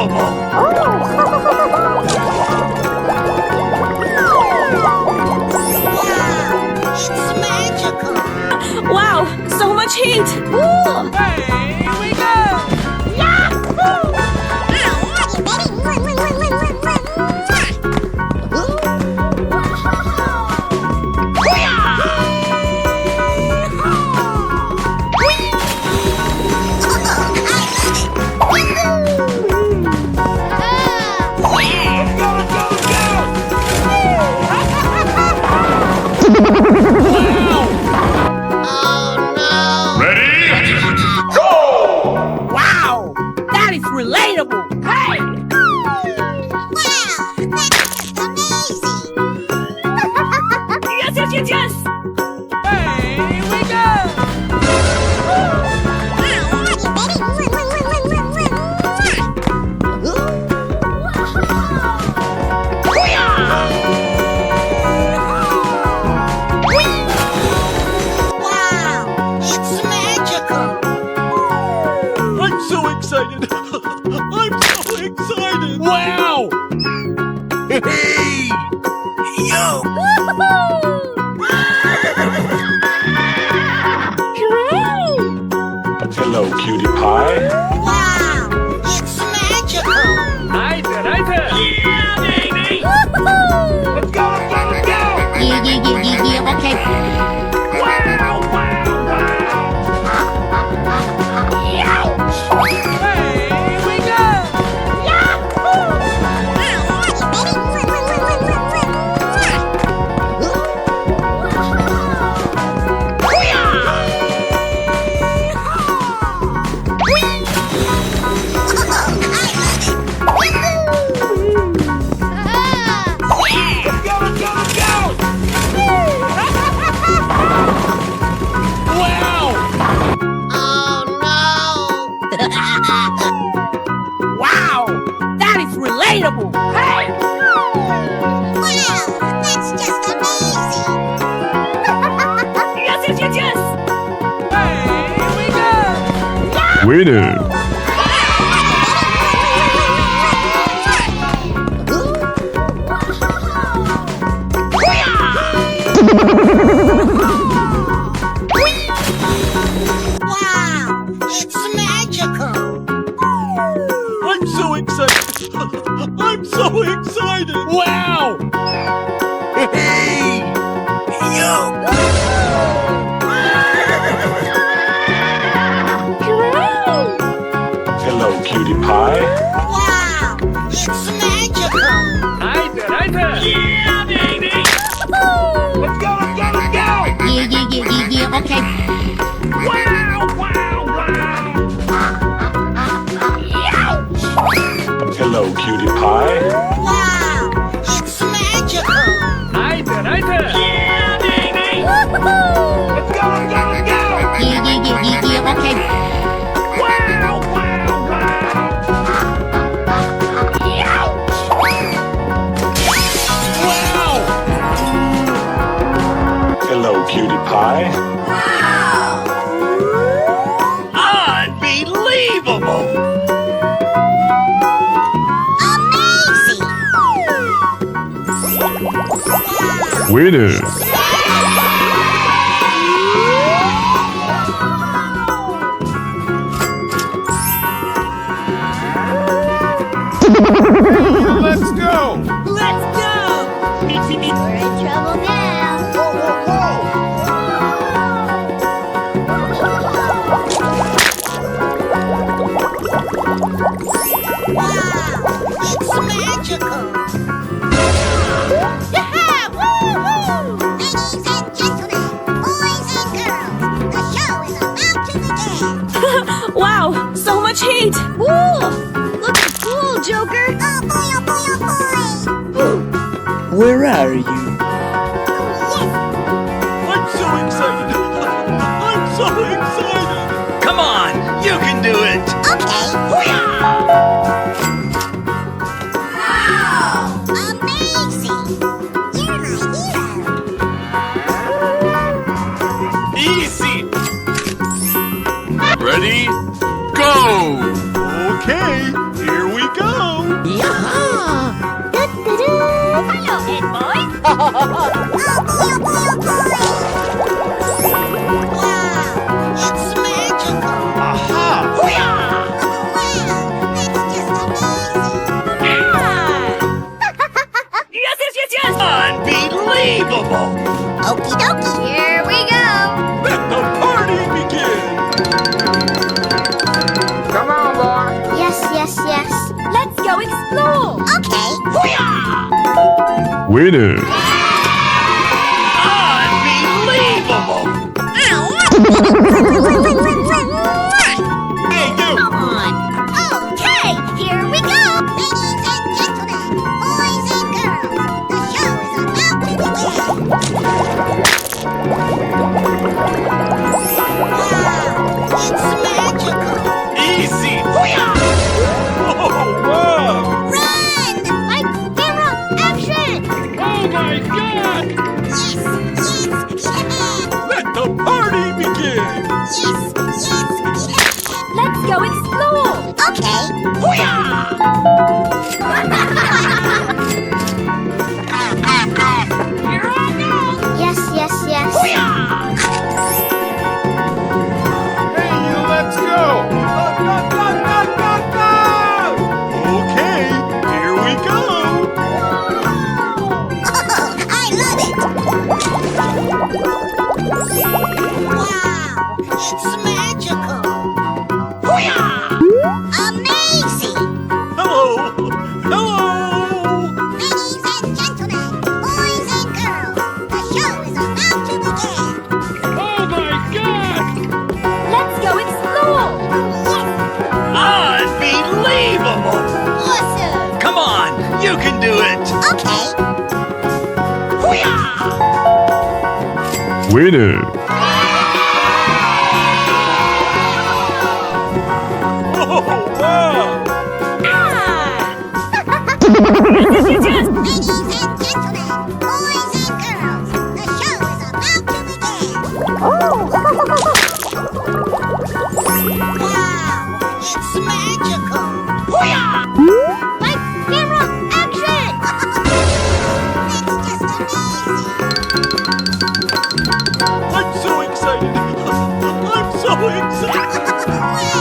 Unbelievable! It's magical. Wow, so much heat! Ooh. Hey, we go! Yahoo! Relatable! Hey! Wow, that's amazing! Yes! Hey, we go! Wow, it's magical! I'm so excited! I'm so excited! Wow! Hey! Yo! Hello, cutie pie. Wow, it's magical! Eine! Yeah, baby! Let's go! Yeah, okay. Wow! Hey, we go! Let's go! Wow! Oh no! Wow! That is relatable! Hey! Wow, that's just amazing! Yes! Hey, we go! Winner. Wow, it's magical! I'm so excited! I'm so excited! Wow! Hey! Yo! Hello, cutie pie. Wow, it's magical! Eine! Yeah, baby! Let's go! Yeah, okay. Wow! Hello, cutie pie. Wow, it's magical! Eine! Yeah, baby! Let's go! Yeah, okay. Wow! Hello, cutie pie. Unbelievable! Amazing! Winner. Let's go! Let's go! We're in trouble now! Wow, it's magical! Ladies and gentlemen, boys and girls, the show is about to begin! Wow, so much heat! Ooh! Looking cool, Joker! Oh boy, oh boy, oh boy! Where are you? I'm so excited! I'm so excited! Come on, you can do it! Okay! Wow! Amazing! You're my hero! Easy! Ready? Go! Okay, here we go! Winner. Unbelievable! Hey, you! Come on. Okay, here we go. Ladies and gentlemen, boys and girls, the show is about to begin. Wow, it's magical. Easy! Oh, wow! Run! Like camera action! Oh my God! Yes, yeah. Let the party begin! Yes, yeah. Let's go explore. Okay. Here I go. Yes, yes, yes. Hey, you, let's go! Okay, here we go! Oh, I love it. Wow, it's magical. Amazing. Hello! Hello! Ladies and gentlemen, boys and girls, the show is about to begin. Oh my God! Let's go explore. Unbelievable! Awesome. Come on, you can do it! Okay. Winner. Oh, wow! Ladies and gentlemen, boys and girls, the show is about to begin. Wow, it's magical. Like camera action. It's just amazing. I'm so excited! I'm so excited! Wow,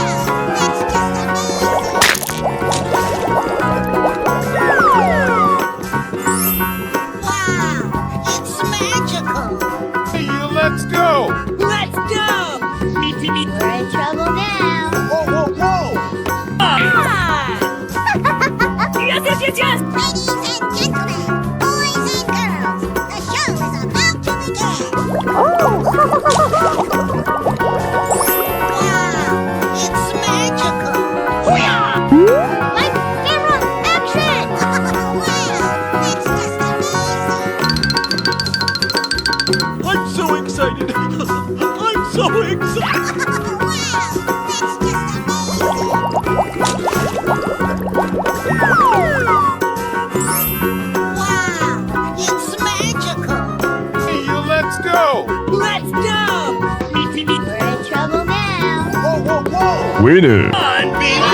it's just amazing. Wow, it's magical. Hey, you, let's go! Let's go. We're in trouble now. Whoa, whoa, whoa! Yes. Ladies and gentlemen, boys and girls, the show is about to begin. Wow, it's magical. Like camera action. Wow, it's just amazing. I'm so excited! I'm so excited! Wow, it's just amazing. Wow, it's magical. Hey, you, let's go! Let's go. We're in trouble now. Whoa, whoa, whoa! Winner. Unbelievable!